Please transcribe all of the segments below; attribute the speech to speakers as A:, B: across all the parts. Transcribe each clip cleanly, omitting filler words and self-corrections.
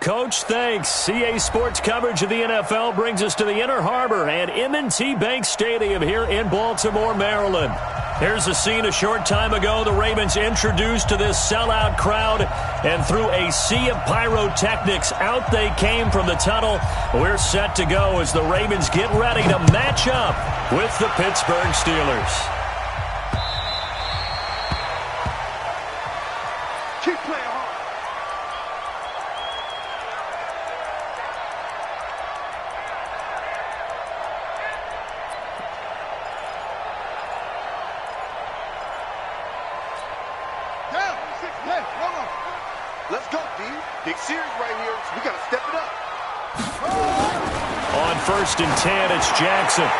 A: Coach, thanks. CA Sports coverage of the NFL brings us to the Inner Harbor at M&T Bank Stadium here in Baltimore, Maryland. Here's a scene a short time ago. The Ravens introduced to this sellout crowd, and through a sea of pyrotechnics, out they came from the tunnel. We're set to go as the Ravens get ready to match up with the Pittsburgh Steelers.
B: Keep playing hard. Let's go, D. Big series right here, so we got to step it up.
A: On 1st and 10, it's Jackson.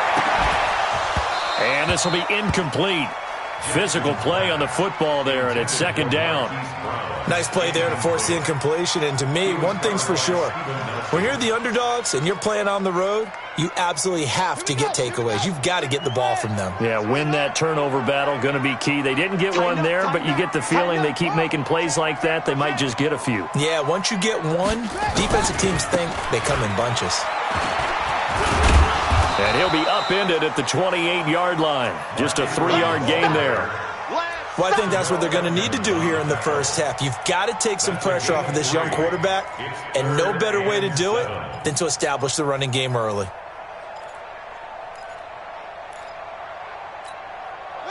A: And this will be incomplete. Physical play on the football there, and it's 2nd down.
C: Nice play there to force the incompletion, and to me, one thing's for sure. When you're the underdogs and you're playing on the road, you absolutely have to get takeaways. You've got to get the ball from them.
A: Yeah, win that turnover battle, going to be key. They didn't get one there, but you get the feeling they keep making plays like that, they might just get a few.
C: Yeah, once you get one, defensive teams think they come in bunches.
A: And he'll be upended at the 28-yard line. Just a 3-yard gain there.
C: Well, I think that's what they're going to need to do here in the first half. You've got to take some pressure off of this young quarterback, and no better way to do it than to establish the running game early.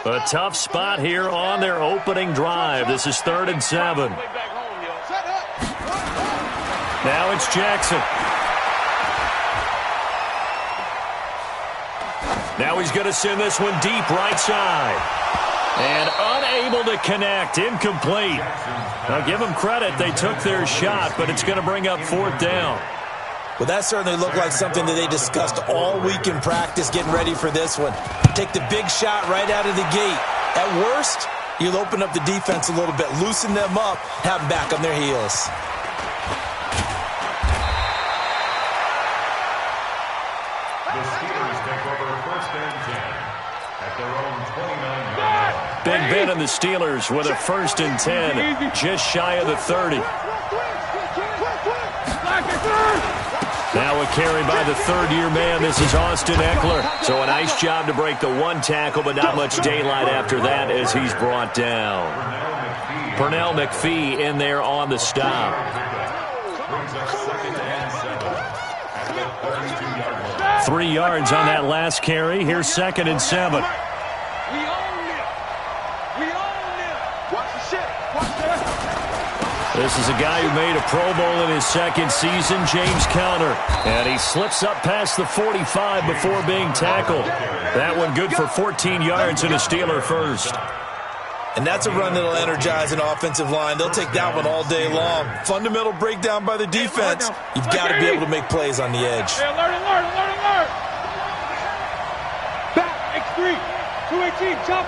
A: A tough spot here on their opening drive. This is 3rd and 7. Now it's Jackson. Now he's going to send this one deep right side. And unable to connect. Incomplete. Now give them credit. They took their shot, but it's going to bring up 4th down.
C: Well, that certainly looked like something that they discussed all week in practice getting ready for this one. Take the big shot right out of the gate. At worst, you'll open up the defense a little bit, loosen them up, have them back on their heels.
D: The Steelers take over 1st and 10 at their own 29-yard line.
A: Big Ben and the Steelers with a 1st and 10, just shy of the 30. Now a carry by the 3rd-year man. This is Austin Eckler. So a nice job to break the one tackle, but not much daylight after that as he's brought down. Pernell McPhee in there on the stop.
D: Brings up 2nd and 7 at the 32-yard line.
A: 3 yards on that last carry. Here's 2nd and 7. This is a guy who made a Pro Bowl in his 2nd season, James Conner. And he slips up past the 45 before being tackled. That one good for 14 yards and a Steeler first.
C: And that's a run that'll energize an offensive line. They'll take that one all day long. Fundamental breakdown by the defense. You've got to be able to make plays on the edge.
B: Hey, alert. Back, X3, 218, chop.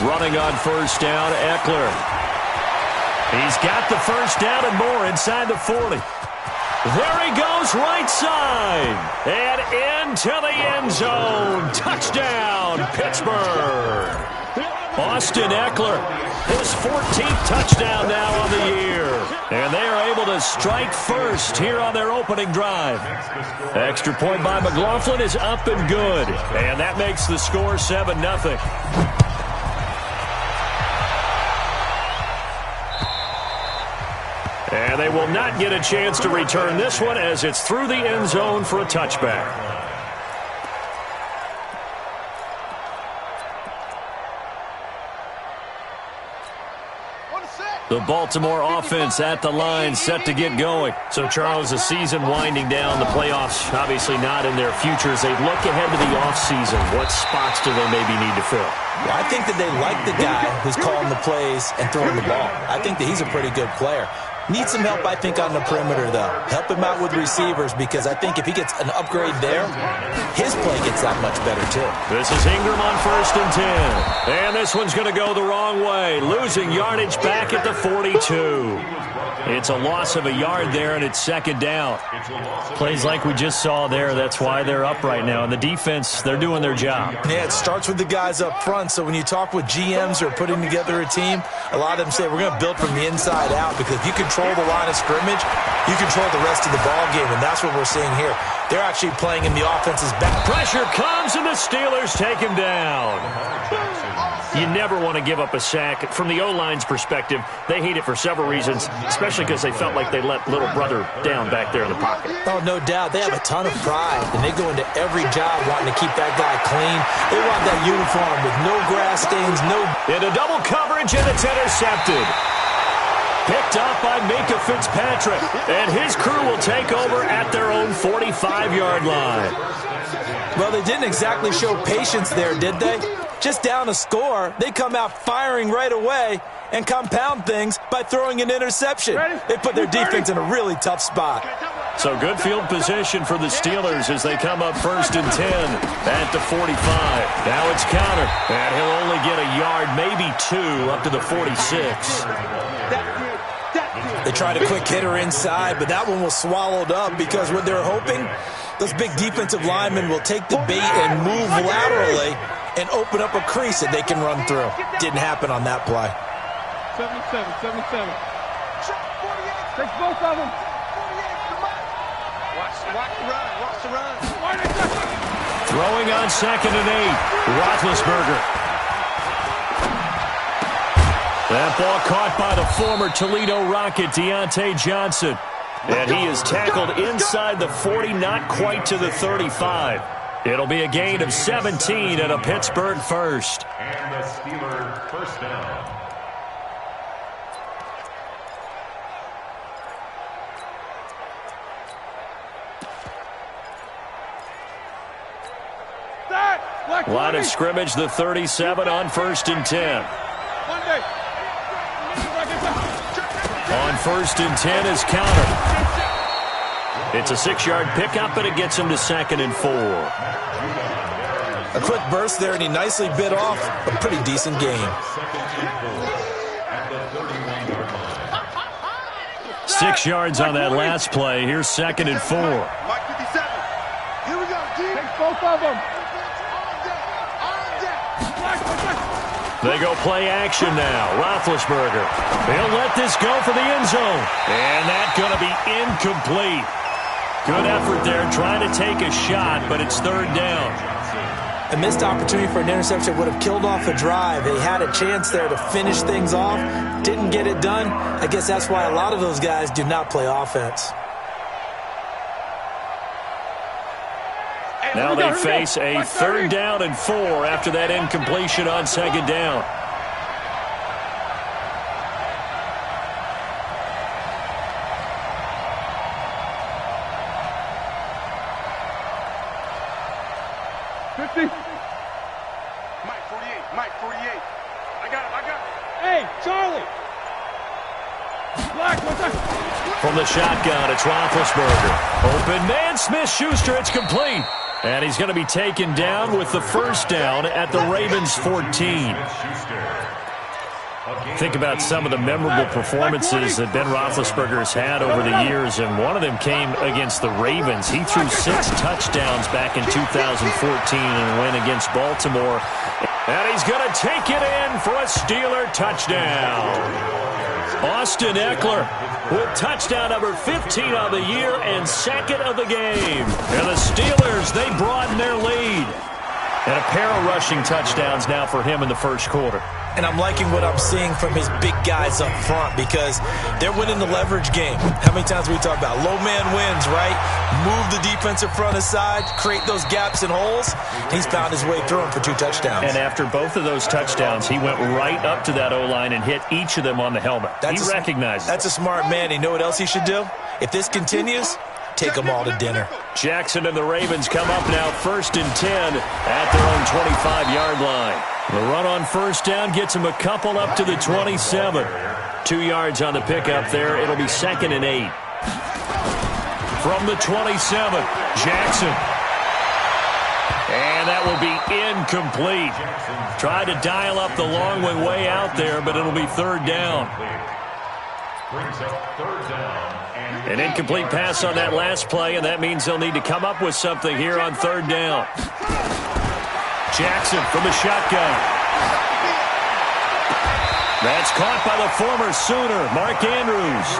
A: Running on 1st down, Eckler. He's got the 1st down and more inside the 40. There he goes, right side. And into the end zone. Touchdown, Pittsburgh. Austin Eckler, his 14th touchdown now on the year. And they are able to strike first here on their opening drive. Extra point by McLaughlin is up and good. And that makes the score 7-0. And they will not get a chance to return this one as it's through the end zone for a touchback. The Baltimore offense at the line, set to get going. So, Charles, the season winding down, the playoffs obviously not in their future. As they look ahead to the offseason, what spots do they maybe need to fill?
C: Well, I think that they like the guy who's calling the plays and throwing the ball. I think that he's a pretty good player. Needs some help, I think, on the perimeter, though. Help him out with receivers, because I think if he gets an upgrade there, his play gets that much better, too.
A: This is Ingram on 1st and 10. And this one's going to go the wrong way. Losing yardage back at the 42. It's a loss of a yard there, and it's 2nd down. Plays like we just saw there. That's why they're up right now. And the defense, they're doing their job.
C: Yeah, it starts with the guys up front. So when you talk with GMs who are putting together a team, a lot of them say we're going to build from the inside out, because if you control the line of scrimmage, you control the rest of the ball game, and that's what we're seeing here. They're actually playing in the offense's back.
A: Pressure comes, and the Steelers take him down. You never want to give up a sack. From the O-line's perspective, they hate it for several reasons, especially because they felt like they let little brother down back there in the pocket.
C: Oh, no doubt. They have a ton of pride, and they go into every job wanting to keep that guy clean. They want that uniform with no grass stains, no...
A: Into double coverage, and it's intercepted. Picked up by Minka Fitzpatrick, and his crew will take over at their own 45-yard line.
C: Well, they didn't exactly show patience there, did they? Just down a score, they come out firing right away and compound things by throwing an interception. They put their defense in a really tough spot.
A: So good field position for the Steelers as they come up 1st and 10 at the 45. Now it's counter, and he'll only get a yard, maybe 2, up to the 46.
C: They tried a quick hitter inside, but that one was swallowed up, because what they're hoping, those big defensive linemen will take the bait and move laterally and open up a crease that they can run through. Didn't happen on that play.
E: 77. Take both of them. Watch the run.
A: Throwing on 2nd and 8. Roethlisberger. That ball caught by the former Toledo Rocket, Deontay Johnson. And he is tackled inside the 40, not quite to the 35. It'll be a gain of 17 and a Pittsburgh first.
D: And the Steelers first down.
A: Line of scrimmage, the 37 on 1st and 10. On 1st and 10 is counter. It's a 6-yard pickup, and it gets him to 2nd and 4.
C: A quick burst there, and he nicely bit off a pretty decent game.
A: 6 yards on that last play. Here's 2nd and 4.
B: Mike 57. Here we go, G.
E: Take both of them.
A: They go play action now. Roethlisberger. He'll let this go for the end zone. And that's going to be incomplete. Good effort there trying to take a shot, but it's 3rd down.
C: A missed opportunity for an interception would have killed off a drive. They had a chance there to finish things off. Didn't get it done. I guess that's why a lot of those guys do not play offense.
A: Now they face a 3rd down and 4 after that incompletion on 2nd down.
B: Mike 48. I got it.
E: Hey, Charlie. Black, what's that?
A: From the shotgun, it's Roethlisberger. Open man, Smith-Schuster, it's complete. And he's going to be taken down with the 1st down at the Ravens 14. Think about some of the memorable performances that Ben Roethlisberger has had over the years, and one of them came against the Ravens. He threw 6 touchdowns back in 2014 and a win against Baltimore. And he's going to take it in for a Steeler touchdown. Austin Eckler with touchdown number 15 of the year and 2nd of the game. And the Steelers, they broaden their lead. And a pair of rushing touchdowns now for him in the 1st quarter.
C: And I'm liking what I'm seeing from his big guys up front, because they're winning the leverage game. How many times we talk about low man wins, right? Move the defensive front aside, create those gaps and holes. He's found his way through them for 2 touchdowns.
A: And after both of those touchdowns, he went right up to that O-line and hit each of them on the helmet. He recognizes.
C: That's a smart man. You know what else he should do? If this continues, take them all to dinner.
A: Jackson and the Ravens come up now 1st and 10 at their own 25-yard line. The run on first down gets them a couple up to the 27. 2 yards on the pickup there. It'll be 2nd and 8. From the 27, Jackson. And that will be incomplete. Tried to dial up the long way out there, but it'll be 3rd down. An incomplete pass on that last play, and that means they'll need to come up with something here on 3rd down. Jackson from the shotgun. That's caught by the former Sooner, Mark Andrews.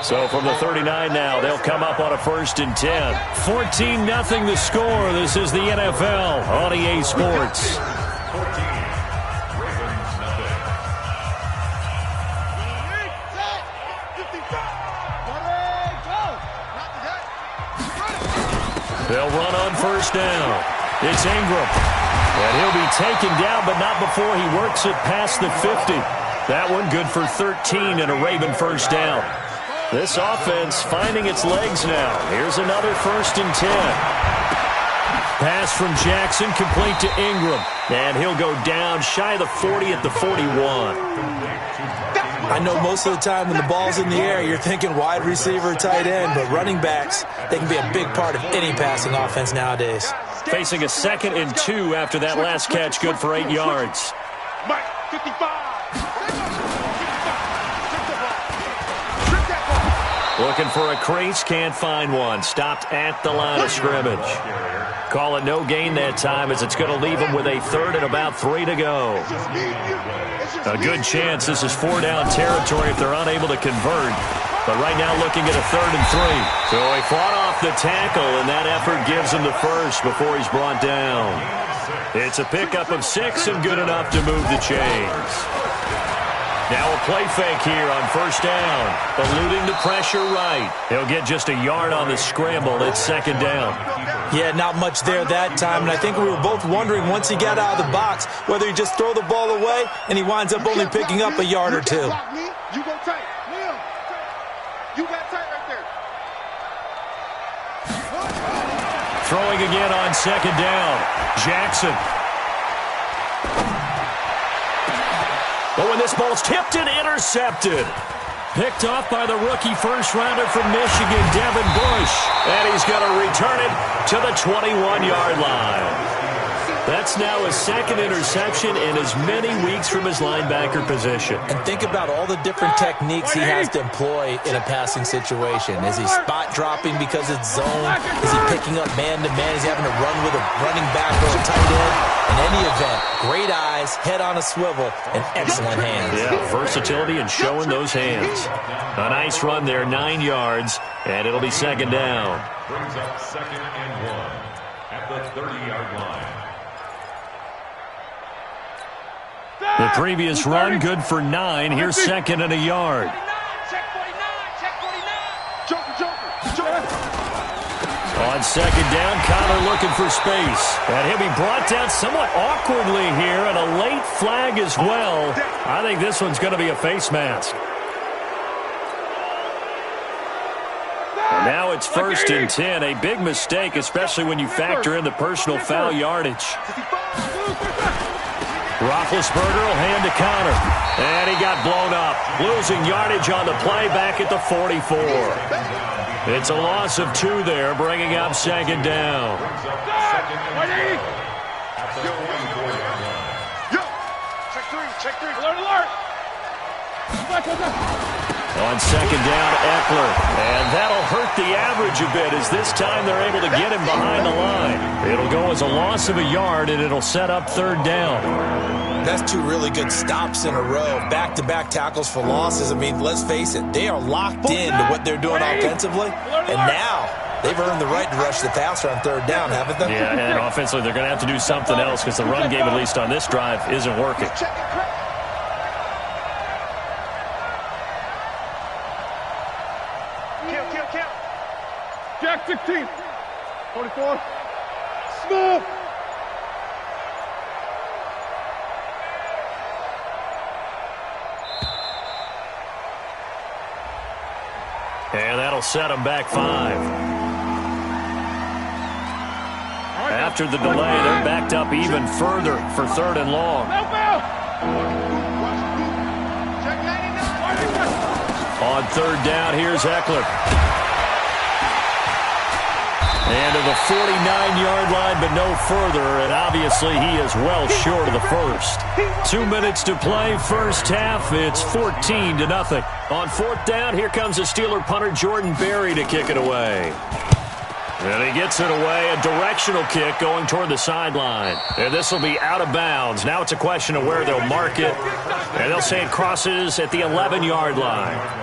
A: So from the 39 now, they'll come up on a 1st and 10. 14-0 the score. This is the NFL on EA Sports. They'll run on first down. It's Ingram. And he'll be taken down, but not before he works it past the 50. That one good for 13 and a Raven first down. This offense finding its legs now. Here's another 1st and 10. Pass from Jackson complete to Ingram. And he'll go down shy of the 40 at the 41.
C: I know most of the time when the ball's in the air, you're thinking wide receiver, tight end, but running backs, they can be a big part of any passing offense nowadays.
A: Facing a 2nd and 2 after that last catch, good for 8 yards.
B: Mike, 55.
A: Looking for a crease, can't find one. Stopped at the line of scrimmage. Call it no gain that time as it's going to leave them with a 3rd and about 3 to go. A good chance this is 4-down territory if they're unable to convert. But right now looking at a 3rd and 3. So he fought off the tackle, and that effort gives him the first before he's brought down. It's a pickup of 6 and good enough to move the chains. Now a play fake here on first down. Eluding the pressure right. He'll get just a yard on the scramble. It's 2nd down.
C: Yeah, not much there that time. And I think we were both wondering once he got out of the box whether he just throw the ball away and he winds up only picking up a yard or 2.
B: You go tight. You got tight right there.
A: Throwing again on 2nd down. Jackson. Oh, and this ball's tipped and intercepted. Picked off by the rookie first-rounder from Michigan, Devin Bush. And he's going to return it to the 21-yard line. That's now his 2nd interception in as many weeks from his linebacker position.
C: And think about all the different techniques he has to employ in a passing situation. Is he spot dropping because it's zone? Is he picking up man-to-man? Is he having to run with a running back or a tight end? In any event, great eyes, head on a swivel, and excellent hands.
A: Yeah, versatility and showing those hands. A nice run there, 9 yards, and it'll be 2nd down.
D: Brings up 2nd and 1 at the 30-yard line.
A: The previous run, good for 9. Here's 2nd and a yard. On 2nd down, Connor looking for space. And he'll be brought down somewhat awkwardly here, and a late flag as well. I think this one's going to be a face mask. And now it's 1st and 10. A big mistake, especially when you factor in the personal foul yardage. Roethlisberger will hand to Connor. And he got blown up. Losing yardage on the play back at the 44. It's a loss of 2 there, bringing up 2nd down.
B: Check 3. Alert.
A: On 2nd down, Eckler. And that'll hurt the average a bit as this time they're able to get him behind the line. It'll go as a loss of a yard, and it'll set up 3rd down.
C: That's 2 really good stops in a row. Back-to-back tackles for losses. I mean, let's face it, they are locked into what they're doing offensively. And now they've earned the right to rush the passer on 3rd down, haven't they?
A: Yeah, and offensively they're going to have to do something else because the run game, at least on this drive, isn't working.
B: Count. Jack 16. 44. Smooth.
A: That'll set them back 5. After the delay, they're backed up even further for 3rd and long. On 3rd down, here's Eckler. And to the 49-yard line, but no further, and obviously he is well short of the first. 2 minutes to play, first half. It's 14-0. On 4th down, here comes the Steeler punter Jordan Berry to kick it away. And he gets it away, a directional kick going toward the sideline. And this will be out of bounds. Now it's a question of where they'll mark it. And they'll say it crosses at the 11-yard line.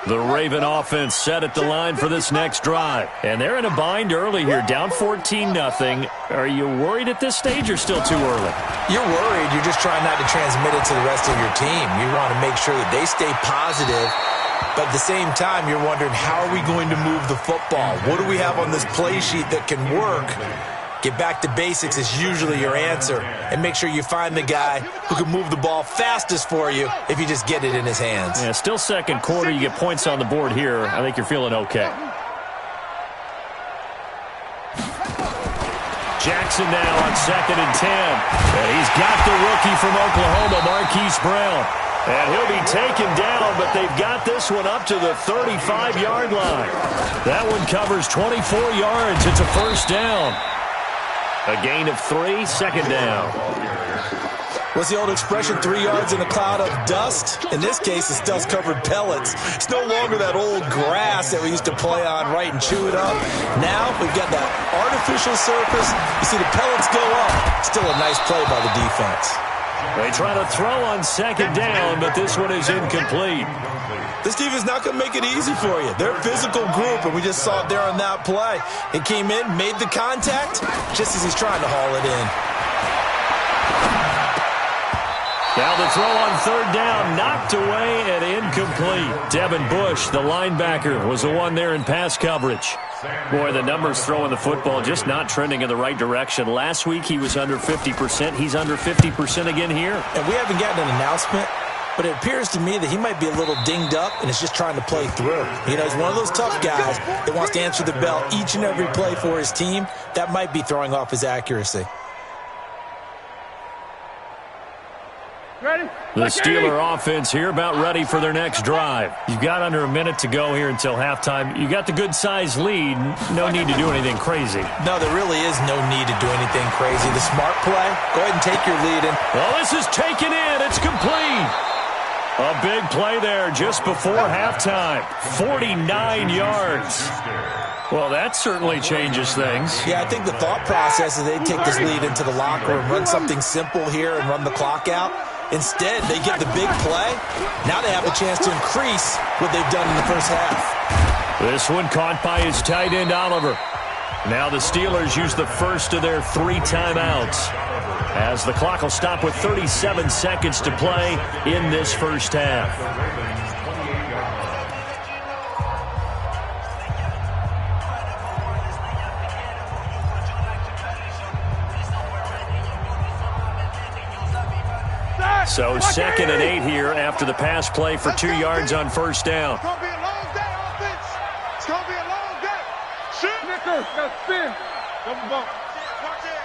A: The Raven offense set at the line for this next drive. And they're in a bind early here, down 14-0. Are you worried at this stage or still too early?
C: You're worried. You're just trying not to transmit it to the rest of your team. You want to make sure that they stay positive. But at the same time, you're wondering, how are we going to move the football? What do we have on this play sheet that can work? Get back to basics is usually your answer. And make sure you find the guy who can move the ball fastest for you if you just get it in his hands.
A: Yeah, still second quarter. You get points on the board here. I think you're feeling okay. Jackson now on 2nd and 10. And he's got the rookie from Oklahoma, Marquise Brown. And he'll be taken down, but they've got this one up to the 35-yard line. That one covers 24 yards. It's a first down. A gain of 3, 2nd down.
C: What's the old expression, 3 yards in a cloud of dust? In this case, it's dust-covered pellets. It's no longer that old grass that we used to play on, right, and chew it up. Now we've got that artificial surface. You see the pellets go up. Still a nice play by the defense.
A: They try to throw on 2nd down, but this one is incomplete.
C: This defense not going to make it easy for you. They're a physical group, and we just saw it there on that play. It came in, made the contact, just as he's trying to haul it in.
A: Now the throw on 3rd down, knocked away and incomplete. Devin Bush, the linebacker, was the one there in pass coverage. Boy, the numbers throwing the football just not trending in the right direction. Last week he was under 50%. He's under 50% again here.
C: And we haven't gotten an announcement, but it appears to me that he might be a little dinged up and is just trying to play through. You know, he's one of those tough guys that wants to answer the bell each and every play for his team. That might be throwing off his accuracy.
E: Ready?
A: The Steeler offense here about ready for their next drive. You've got under a minute to go here until halftime. You got the good-sized lead. No need to do anything crazy.
C: No, there really is no need to do anything crazy. The smart play, go ahead and take your lead in.
A: Well, this is taken in. It's complete. A big play there just before halftime. 49 yards. Well, that certainly changes things.
C: Yeah, I think the thought process is they take this lead into the locker room, run something simple here and run the clock out. Instead, they get the big play. Now they have a chance to increase what they've done in the first half.
A: This one caught by his tight end, Oliver. Now the Steelers use the first of their 3 timeouts, as the clock will stop with 37 seconds to play in this first half. So 2nd and 8 here after the pass play for 2 yards on first down.
B: It's going to be a long day, offense. It's going to be a long day. Shoot.
E: Snicker, got spin. Double bump.
B: Watch it.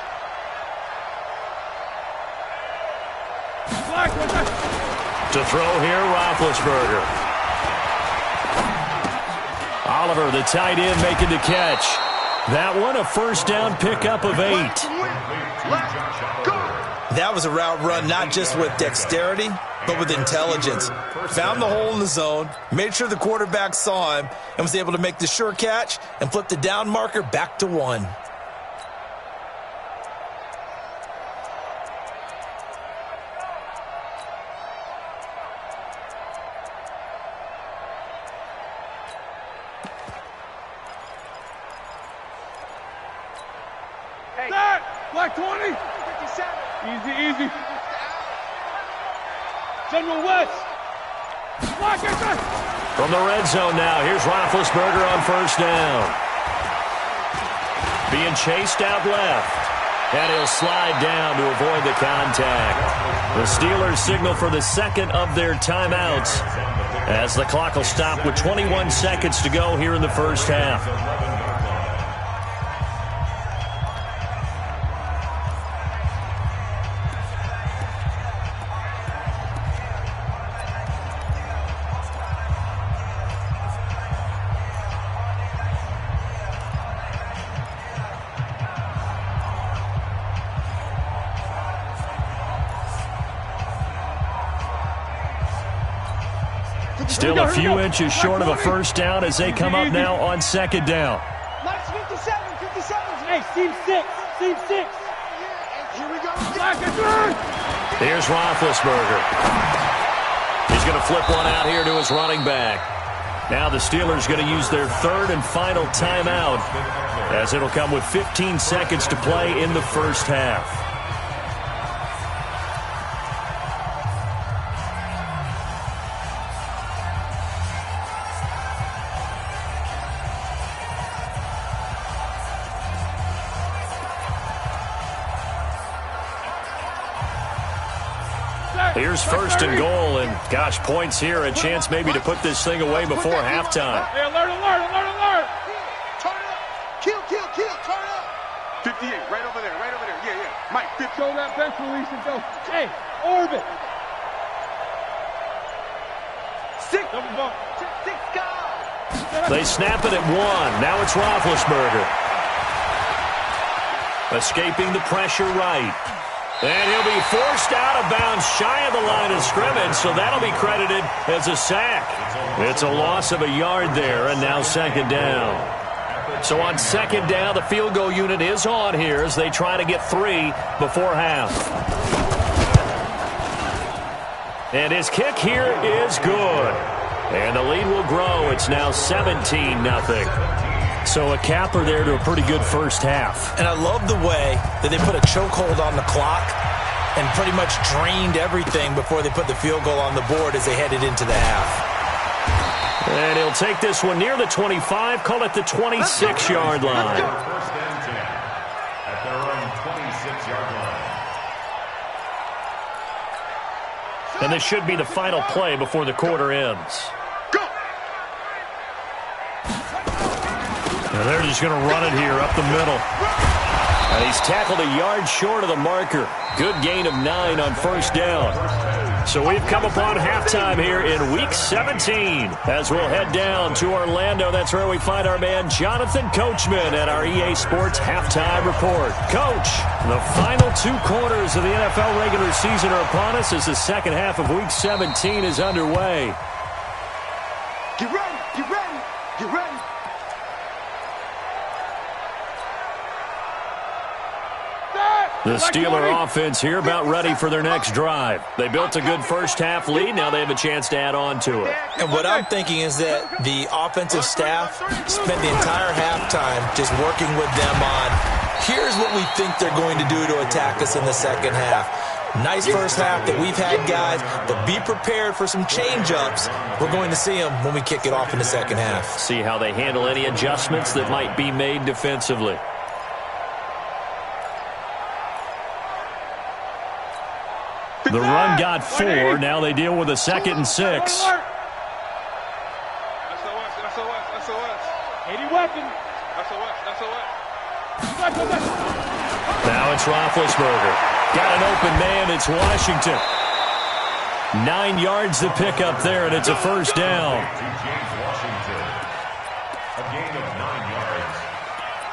E: Black, what's that?
A: To throw here, Roethlisberger. Oliver, the tight end, making the catch. That one, a first down pickup of 8.
B: Let's go.
C: That was a route run not just with dexterity, but with intelligence. Found the hole in the zone, made sure the quarterback saw him, and was able to make the sure catch and flip the down marker back to 1.
E: That! Black 20! Easy, easy. General West! Black, get that!
A: From the red zone now, here's Roethlisberger on first down. Being chased out left. And he'll slide down to avoid the contact. The Steelers signal for the second of their timeouts as the clock will stop with 21 seconds to go here in the first half. Still a few inches short of a first down as they come up now on second down.
E: Nice 57. Hey, team 6. Team 6. Here we go.
A: Here's Roethlisberger. He's going to flip one out here to his running back. Now the Steelers going to use their third and final timeout as it'll come with 15 seconds to play in the first half. Here's first and goal, and gosh, points here, a chance maybe to put this thing away before halftime.
E: Hey, alert.
B: Turn it up. Kill. Turn it up. 58, right over there. Yeah. Mike, 50.
E: Show that bench release and go. Hey, orbit. 6. Double bump. 6 guys.
A: They snap it at 1. Now it's Roethlisberger. Escaping the pressure right. And he'll be forced out of bounds shy of the line of scrimmage, so that'll be credited as a sack. It's a loss of a yard there, and now second down. So on second down, the field goal unit is on here as they try to get 3 before half. And his kick here is good. And the lead will grow. It's now 17-0. So a capper there to a pretty good first half.
C: And I love the way that they put a chokehold on the clock and pretty much drained everything before they put the field goal on the board as they headed into the half.
A: And he'll take this one near the 25, call it the 26-yard line.
D: First and 10 at their own 26-yard line.
A: And this should be the final play before the quarter ends. And they're just going to run it here up the middle. And he's tackled a yard short of the marker. Good gain of 9 on first down. So we've come upon halftime here in Week 17. As we'll head down to Orlando, that's where we find our man Jonathan Coachman at our EA Sports Halftime Report. Coach, the final 2 quarters of the NFL regular season are upon us as the second half of Week 17 is underway.
B: Get ready.
A: The Steeler offense here about ready for their next drive. They built a good first half lead. Now they have a chance to add on to it.
C: And what I'm thinking is that the offensive staff spent the entire halftime just working with them on, here's what we think they're going to do to attack us in the second half. Nice first half that we've had, guys, but be prepared for some change-ups. We're going to see them when we kick it off in the second half.
A: See how they handle any adjustments that might be made defensively. The run got 4. Now they deal with a 2nd and 6.
E: SOS. 80 weapon. SOS.
A: Now it's Roethlisberger. Got an open man. It's Washington. 9 yards to pick up there, and it's a first down.
D: To James Washington. A gain of 9 yards.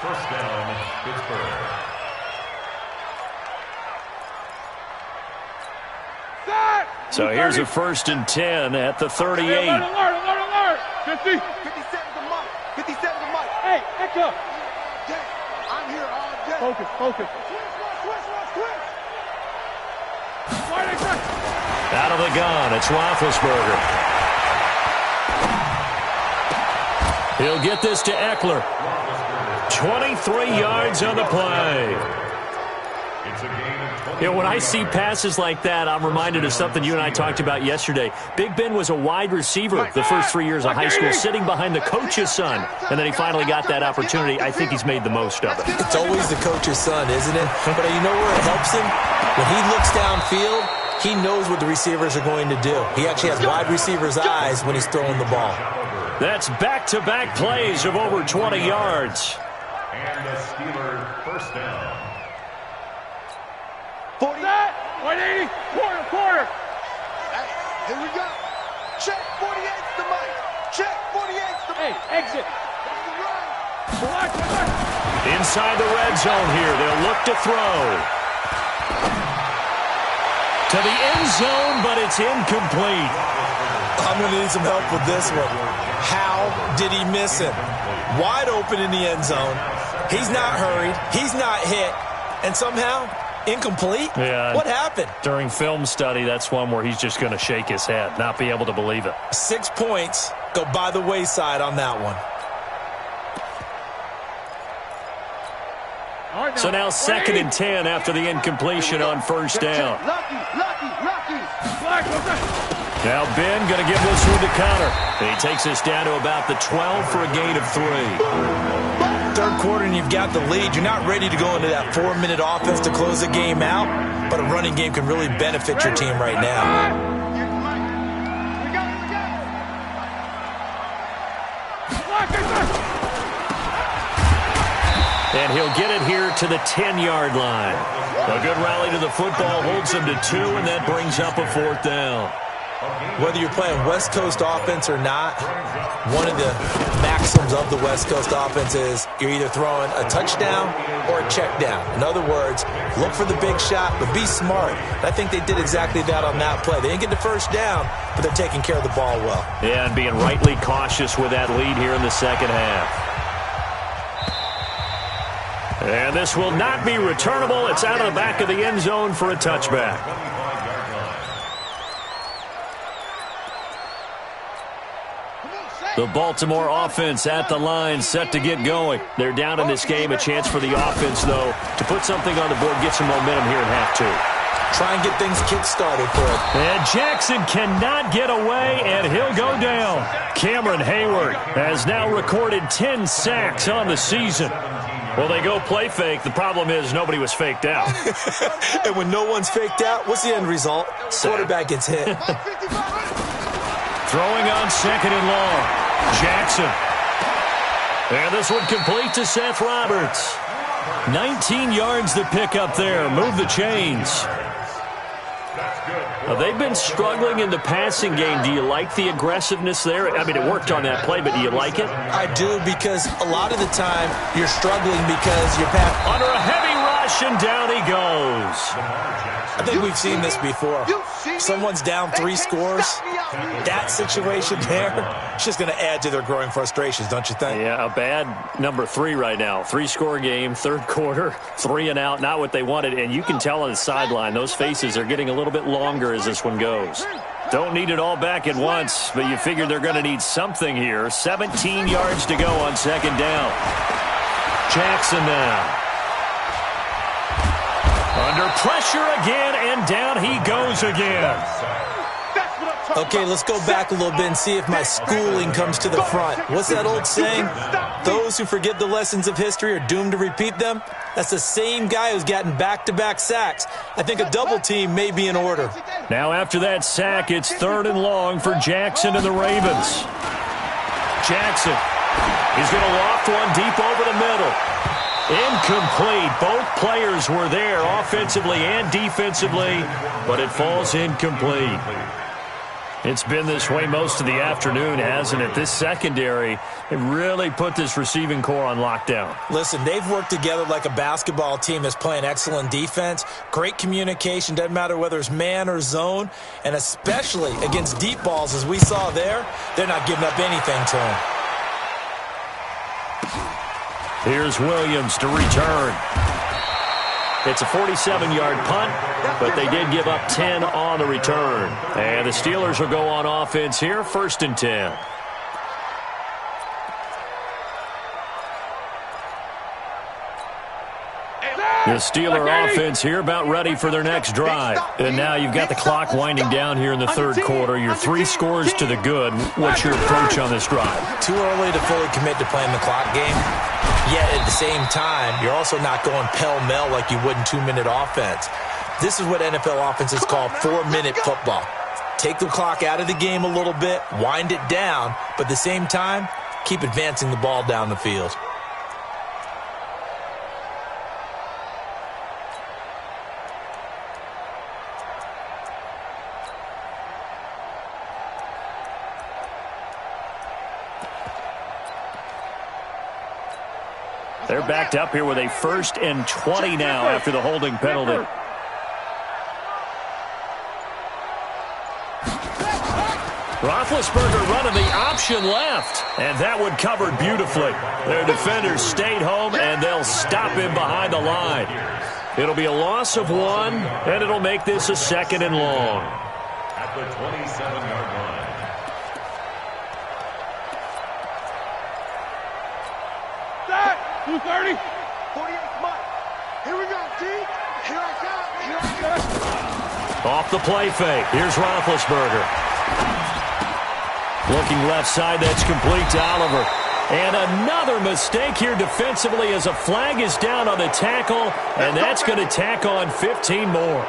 D: First down, Pittsburgh.
A: So here's a 1st and 10 at the 38.
E: Alert. 50.
B: 57 to Mike. 57 to Mike.
E: Hey, echo.
B: I'm here all day.
E: Focus.
B: Switch.
A: Out of the gun, it's Roethlisberger. He'll get this to Eckler. 23 yards on the play.
D: It's a gain of 20.
A: You know, when I see passes like that, I'm reminded of something you and I talked about yesterday. Big Ben was a wide receiver the first 3 years of high school, sitting behind the coach's son. And then he finally got that opportunity. I think he's made the most of it.
C: It's always the coach's son, isn't it? But you know where it helps him? When he looks downfield, He knows what the receivers are going to do. He actually has wide receivers' eyes when he's throwing the ball.
A: That's back-to-back plays of over 20 yards.
D: And the Steelers first down.
E: 40. 180. Quarter.
B: Hey, here we go. Check 48's the mic. Check 48's the mic.
E: Hey, exit. Relax.
A: Inside the red zone here. They'll look to throw. To the end zone, but it's incomplete.
C: I'm going to need some help with this one. How did he miss it? Wide open in the end zone. He's not hurried. He's not hit. And somehow, incomplete?
A: Yeah.
C: What happened?
A: During film study, that's one where he's just going to shake his head, not be able to believe it.
C: 6 points go by the wayside on that one.
A: So now 2nd and 10 after the incompletion on first down.
E: Lucky.
A: Now Ben going to give this one to Connor. And he takes us down to about the 12 for a gain of 3.
C: Third quarter and you've got the lead. You're not ready to go into that 4-minute offense to close the game out, but a running game can really benefit your team right now.
A: And he'll get it here to the 10-yard line. A good rally to the football holds them to 2, and that brings up a 4th down.
C: Whether you're playing West Coast offense or not, one of the maxims of the West Coast offense is you're either throwing a touchdown or a check down. In other words, look for the big shot, but be smart. And I think they did exactly that on that play. They didn't get the first down, but they're taking care of the ball well.
A: Yeah, and being rightly cautious with that lead here in the second half. And this will not be returnable. It's out of the back of the end zone for a touchback. The Baltimore offense at the line, set to get going. They're down in this game. A chance for the offense, though, to put something on the board, get some momentum here in half 2.
C: Try and get things kick-started for it.
A: And Jackson cannot get away, and he'll go down. Cameron Hayward has now recorded 10 sacks on the season. Well, they go play fake. The problem is nobody was faked out.
C: And when no one's faked out, what's the end result? Quarterback gets hit.
A: Throwing on 2nd and long. Jackson. And this one complete to Seth Roberts. 19 yards to pick up there. Move the chains. They've been struggling in the passing game. Do you like the aggressiveness there? I mean, it worked on that play, but do you like it?
C: I do, because a lot of the time you're struggling because you're
A: under a heavy rush, and down he goes.
C: I think we've seen this before. Someone's down 3 scores. That situation there, it's just going to add to their growing frustrations, don't you think?
A: Yeah, a bad number 3 right now. 3-score game, third quarter, 3 and out, not what they wanted. And you can tell on the sideline, those faces are getting a little bit longer as this one goes. Don't need it all back at once, but you figure they're going to need something here. 17 yards to go on 2nd down. Jackson now. Under pressure again, and down he goes again.
C: Okay, let's go back a little bit and see if my schooling comes to the front. What's that old saying? Those who forget the lessons of history are doomed to repeat them. That's the same guy who's gotten back-to-back sacks. I think a double team may be in order.
A: Now after that sack, it's 3rd and long for Jackson and the Ravens. Jackson, he's going to loft one deep over the middle. Incomplete. Both players were there offensively and defensively, but it falls incomplete. It's been this way most of the afternoon, hasn't it? This secondary, it really put this receiving core on lockdown.
C: Listen, they've worked together like a basketball team that's playing excellent defense. Great communication, doesn't matter whether it's man or zone, and especially against deep balls as we saw there, they're not giving up anything to them.
A: Here's Williams to return. It's a 47-yard punt, but they did give up 10 on the return. And the Steelers will go on offense here, 1st and 10. The Steeler offense here about ready for their next drive. And now you've got the clock winding down here in the third quarter. You're 3 scores to the good. What's your approach on this drive?
C: Too early to fully commit to playing the clock game. Yet at the same time, you're also not going pell-mell like you would in 2-minute offense. This is what NFL offenses call 4-minute football. Take the clock out of the game a little bit, wind it down, but at the same time, keep advancing the ball down the field.
A: They're backed up here with a 1st and 20 now after the holding penalty. Roethlisberger running the option left, and that one covered beautifully. Their defenders stayed home, and they'll stop him behind the line. It'll be a loss of 1, and it'll make this a 2nd and long.
D: At the 27-yard line.
E: Set! 230.
B: 48, come on. Here we go, D. Here I come. Here I come.
A: Off the play fake. Here's Roethlisberger. Looking left side, that's complete to Oliver. And another mistake here defensively as a flag is down on the tackle, and that's going to tack on 15 more.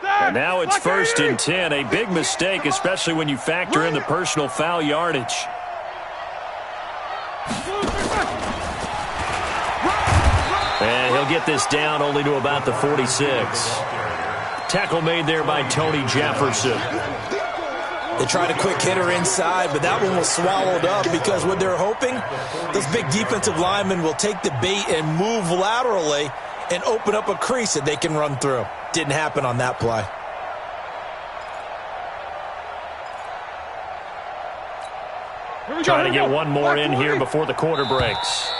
A: And now it's 1st and 10. A big mistake, especially when you factor in the personal foul yardage. And he'll get this down only to about the 46. Tackle made there by Tony Jefferson.
C: They tried a quick hitter inside, but that one was swallowed up because what they're hoping, those big defensive linemen will take the bait and move laterally and open up a crease that they can run through. Didn't happen on that play.
A: Trying to get one more in here before the quarter breaks.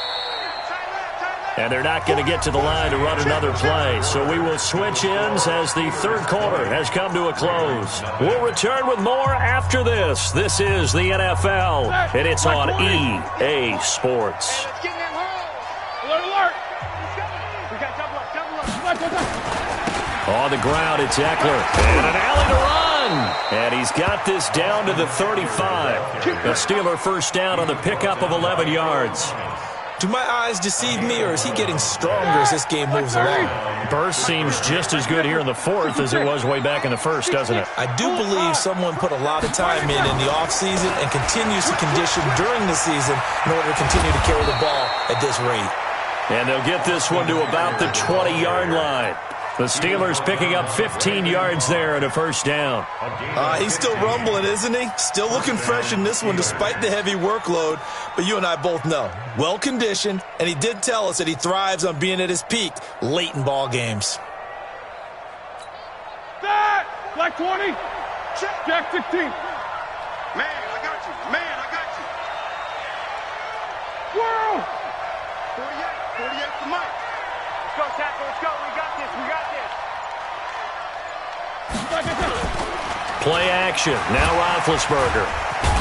A: And they're not going to get to the line to run another play. So we will switch ends as the 3rd quarter has come to a close. We'll return with more after this. This is the NFL, and it's on EA Sports.
E: Alert! We got double up.
A: On the ground, it's Eckler. And an alley to run. And he's got this down to the 35. The Steeler 1st down on the pickup of 11 yards.
C: Do my eyes deceive me, or is he getting stronger as this game moves along?
A: Burst seems just as good here in the 4th as it was way back in the 1st, doesn't it?
C: I do believe someone put a lot of time in the offseason and continues to condition during the season in order to continue to carry the ball at this rate.
A: And they'll get this one to about the 20-yard line. The Steelers picking up 15 yards there and a 1st down.
C: He's still rumbling, isn't he? Still looking fresh in this one despite the heavy workload. But you and I both know, well-conditioned, and he did tell us that he thrives on being at his peak late in ball games.
E: Set! Black 20. Jack 16.
B: Man, I got you. Man, I got you.
E: World!
B: 48 for Mike.
E: Let's go, tackle. Let's go. We got this. We got this.
A: Play action. Now Roethlisberger.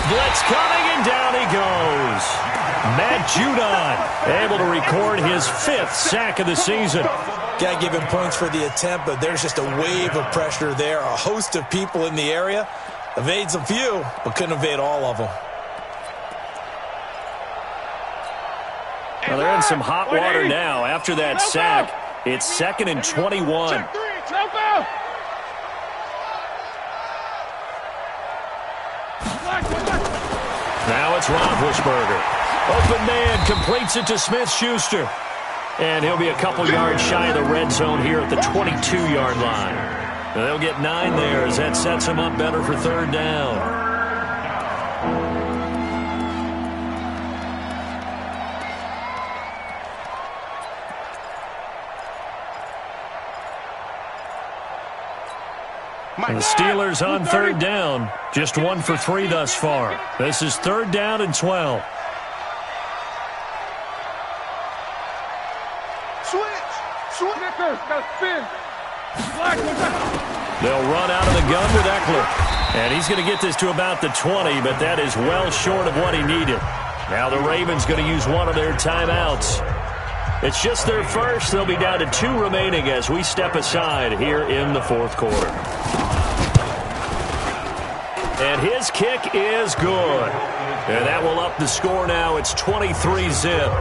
A: Blitz coming, and down he goes. Matt Judon able to record his 5th sack of the season.
C: Got to give him points for the attempt, but there's just a wave of pressure there. A host of people in the area. Evades a few, but couldn't evade all of them.
A: Well, they're in some hot water now after that sack. It's 2nd and 21. Now it's Roethlisberger. Open man completes it to Smith-Schuster. And he'll be a couple yards shy of the red zone here at the 22-yard line. And they'll get 9 there as that sets them up better for 3rd down. And the Steelers on 3rd down. Just 1 for 3 thus far. This is 3rd down and 12.
B: Switch.
E: Got spin.
A: They'll run out of the gun with Eckler. And he's going to get this to about the 20, but that is well short of what he needed. Now the Ravens going to use one of their timeouts. It's just their first. They'll be down to 2 remaining as we step aside here in the 4th quarter. And his kick is good. And that will up the score now. It's 23-zip.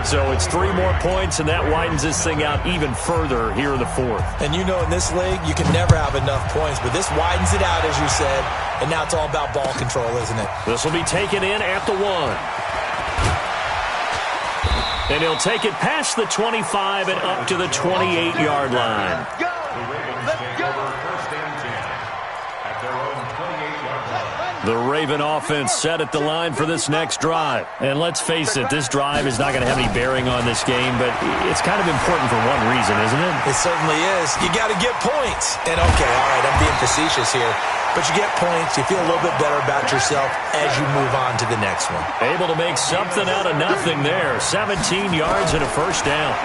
A: So it's 3 more points, and that widens this thing out even further here in the fourth.
C: And you know in this league, you can never have enough points, but this widens it out, as you said, and now it's all about ball control, isn't it?
A: This will be taken in at the 1. And he'll take it past the 25 and up to the 28-yard line.
D: The Ravens take over first and 10 at their own 28-yard line.
A: The Raven offense set at the line for this next drive. And let's face it, this drive is not going to have any bearing on this game, but it's kind of important for one reason, isn't it?
C: It certainly is. You got to get points. And okay, all right, I'm being facetious here. But you get points, you feel a little bit better about yourself as you move on to the next one.
A: Able to make something out of nothing there. 17 yards and a first down.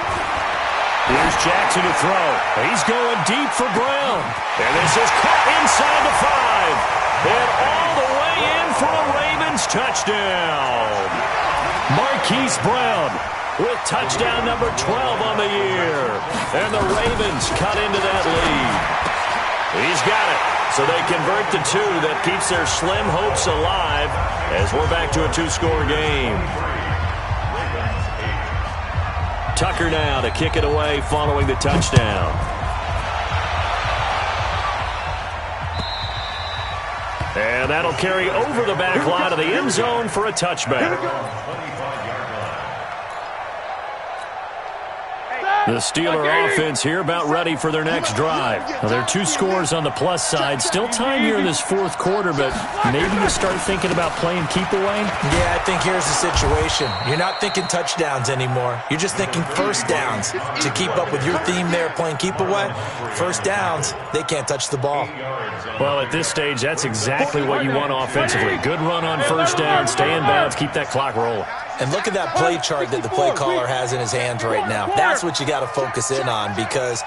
A: Here's Jackson to throw. He's going deep for Brown. And this is caught inside the 5. And all the way in for a Ravens touchdown. Marquise Brown with touchdown number 12 on the year. And the Ravens cut into that lead. He's got it. So they convert the 2. That keeps their slim hopes alive as we're back to a 2-score game. Tucker now to kick it away following the touchdown. And that'll carry over the back line of the end zone for a touchback. The Steeler offense here about ready for their next drive. Now, there are 2 scores on the plus side. Still time here in this fourth quarter, but maybe you start thinking about playing keep away?
C: Yeah, I think here's the situation. You're not thinking touchdowns anymore. You're just thinking first downs. To keep up with your theme there, playing keep away, first downs, they can't touch the ball.
A: Well, at this stage, that's exactly what you want offensively. Good run on first down, stay in bounds, keep that clock rolling.
C: And look at that play chart that the play caller has in his hands right now. That's what you got to focus in on because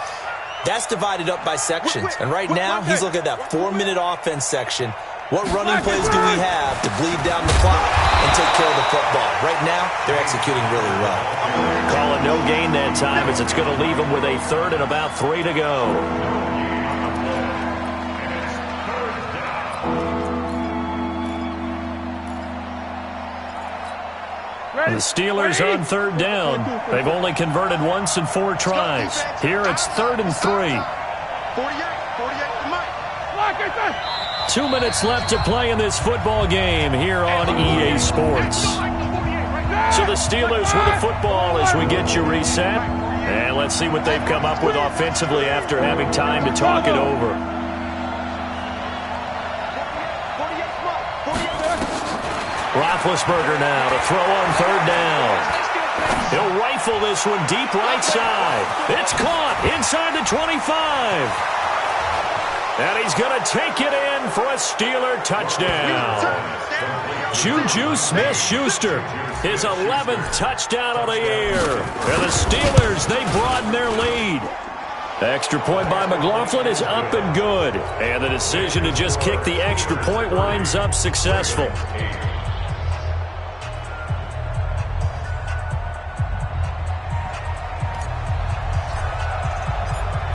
C: that's divided up by sections. And right now, he's looking at that 4-minute offense section. What running plays do we have to bleed down the clock and take care of the football? Right now, they're executing really well.
A: Call it no gain that time as it's going to leave them with a 3rd and about 3 to go. The Steelers on 3rd down. They've only converted once in 4 tries. Here it's 3rd and 3. 2 minutes left to play in this football game here on EA Sports. So the Steelers with the football as we get you reset. And let's see what they've come up with offensively after having time to talk it over. Roethlisberger now to throw on 3rd down. He'll rifle this one deep right side. It's caught inside the 25. And he's going to take it in for a Steeler touchdown. Juju Smith-Schuster, his 11th touchdown of the year. And the Steelers, they broaden their lead. The extra point by McLaughlin is up and good. And the decision to just kick the extra point winds up successful.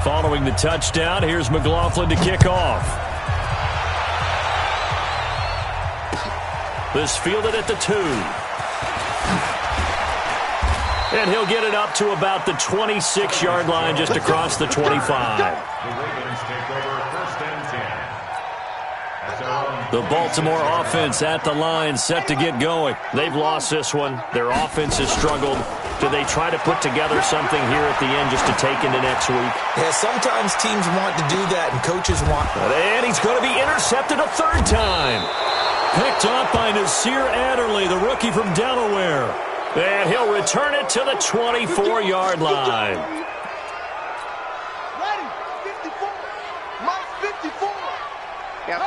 A: Following the touchdown, here's McLaughlin to kick off. This fielded at the 2. And he'll get it up to about the 26-yard line just across the 25.
D: The Ravens take over first and 10. At their own
A: The Baltimore offense at the line set to get going. They've lost this one. Their offense has struggled. Do they try to put together something here at the end just to take into next week?
C: Yeah, sometimes teams want to do that, and coaches want.
A: And he's going to be intercepted a 3rd time. Picked off by Nasir Adderley, the rookie from Delaware. And he'll return it to the 24-yard line.
B: Ready, 54. Mike 54. Yeah.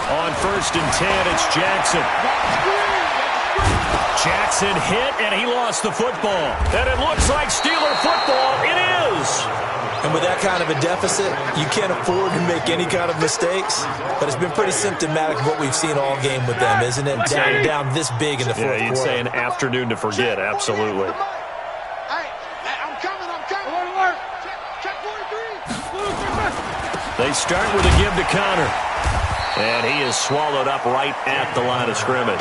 A: On 1st and 10, it's Jackson. Jackson hit, and he lost the football. And it looks like Steeler football. It is.
C: And with that kind of a deficit, you can't afford to make any kind of mistakes. But it's been pretty symptomatic of what we've seen all game with them, isn't it? Down this big in the fourth quarter.
A: Yeah, you'd say an afternoon to forget, absolutely.
B: I'm coming. Check 43.
A: They They start with a give to Connor. And he is swallowed up right at the line of scrimmage.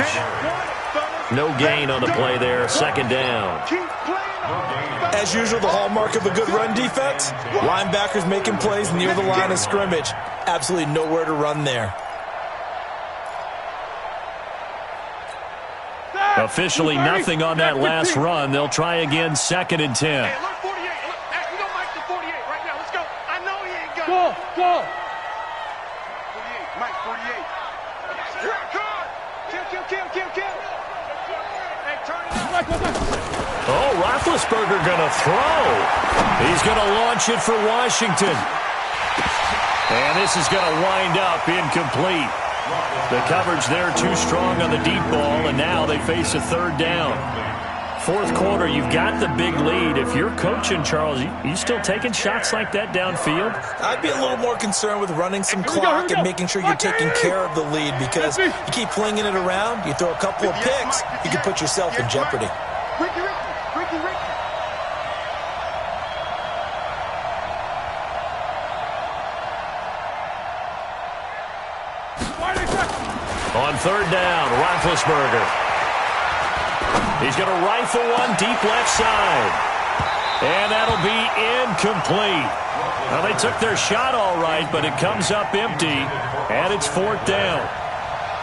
A: No gain on the play there. Second down.
C: As usual, the hallmark of a good run defense, linebackers making plays near the line of scrimmage. Absolutely nowhere to run there.
A: Officially nothing on that last run. They'll try again, 2nd and 10.
B: Hey, look, 48. Look, hey, we don't like the 48 right now. Let's go. I know he ain't got
E: Go, go.
B: 48. Mike, 48. Kill. Hey, turn it up.
A: Oh, Roethlisberger going to throw. He's going to launch it for Washington. And this is going to wind up incomplete. The coverage there too strong on the deep ball, and now they face a 3rd down. 4th quarter, you've got the big lead. If you're coaching, Charles, you still taking shots like that downfield?
C: I'd be a little more concerned with running some clock and making sure you're taking care of the lead, because you keep flinging it around, you throw a couple of picks, you can put yourself in jeopardy.
B: Ricky.
A: On 3rd down, Roethlisberger. He's going to rifle one deep left side. And that'll be incomplete. Now, they took their shot all right, but it comes up empty, and it's 4th down.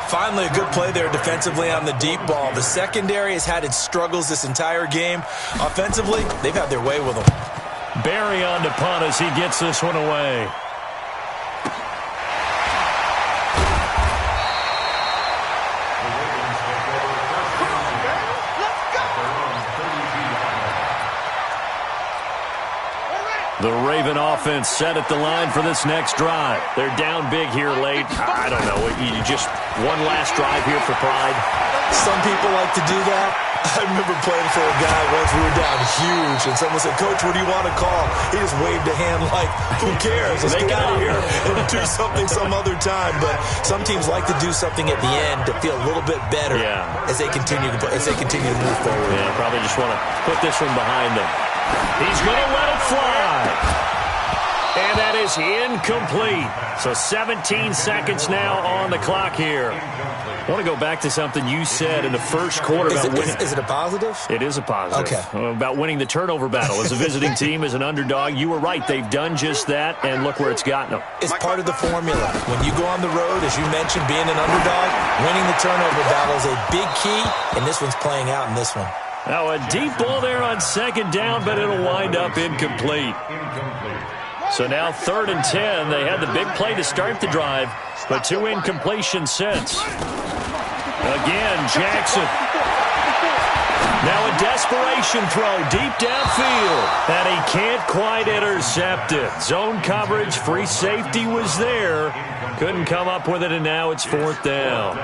C: Finally, a good play there defensively on the deep ball. The secondary has had its struggles this entire game. Offensively, they've had their way with them.
A: Barry on to punt as he gets this one away. The Raven offense set at the line for this next drive. They're down big here late. I don't know. You just one last drive here for pride.
C: Some people like to do that. I remember playing for a guy once. We were down huge, and someone said, "Coach, what do you want to call?" He just waved a hand like, "Who cares? Let's get out of here and do something some other time." But some teams like to do something at the end to feel a little bit better as they continue to move forward.
A: Yeah, probably just want to put this one behind them. He's going to let it fly. And that is incomplete. So 17 seconds now on the clock here. I want to go back to something you said in the first quarter about winning.
C: Is it a positive?
A: It is a positive.
C: Okay.
A: About winning the turnover battle as a visiting team, as an underdog. You were right. They've done just that, and look where it's gotten them.
C: It's part of the formula. When you go on the road, as you mentioned, being an underdog, winning the turnover battle is a big key, and this one's playing out in this one.
A: Now a deep ball there on 2nd down, but it'll wind up incomplete. So now 3rd and 10. They had the big play to start the drive, but 2 incompletions since. Again, Jackson. Now a desperation throw deep downfield, and he can't quite intercept it. Zone coverage, free safety was there. Couldn't come up with it, and now it's 4th down.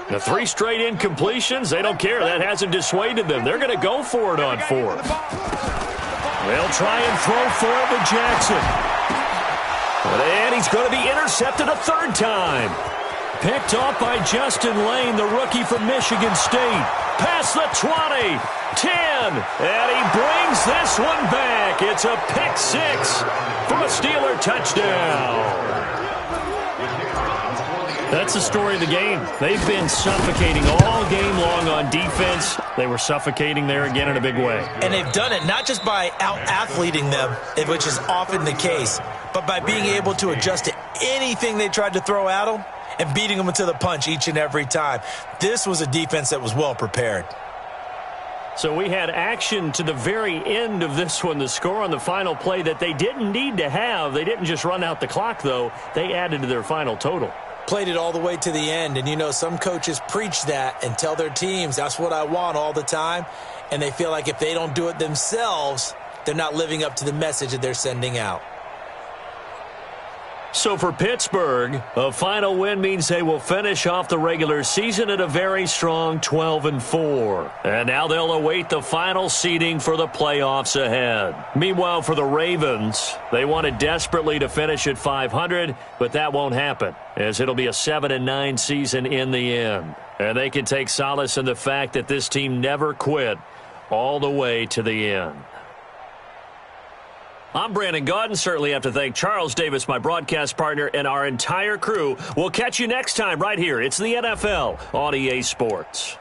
A: The 3 straight incompletions, they don't care. That hasn't dissuaded them. They're going to go for it on 4th. They'll try and throw for it with Jackson. And he's going to be intercepted a 3rd time. Picked off by Justin Lane, the rookie from Michigan State. Past the 20, 10, and he brings this one back. It's a pick 6 for a Steeler touchdown. That's the story of the game. They've been suffocating all game long on defense. They were suffocating there again in a big way.
C: And they've done it not just by out-athleting them, which is often the case, but by being able to adjust to anything they tried to throw at them and beating them to the punch each and every time. This was a defense that was well prepared.
A: So we had action to the very end of this one. The score on the final play that they didn't need to have. They didn't just run out the clock, though. They added to their final total.
C: Played it all the way to the end, and you know some coaches preach that and tell their teams that's what I want all the time, and they feel like if they don't do it themselves, they're not living up to the message that they're sending out.
A: So for Pittsburgh, a final win means they will finish off the regular season at a very strong 12-4. And now they'll await the final seeding for the playoffs ahead. Meanwhile, for the Ravens, they wanted desperately to finish at 500, but that won't happen, as it'll be a 7-9 season in the end. And they can take solace in the fact that this team never quit all the way to the end. I'm Brandon Gaudin. Certainly have to thank Charles Davis, my broadcast partner, and our entire crew. We'll catch you next time right here. It's the NFL on EA Sports.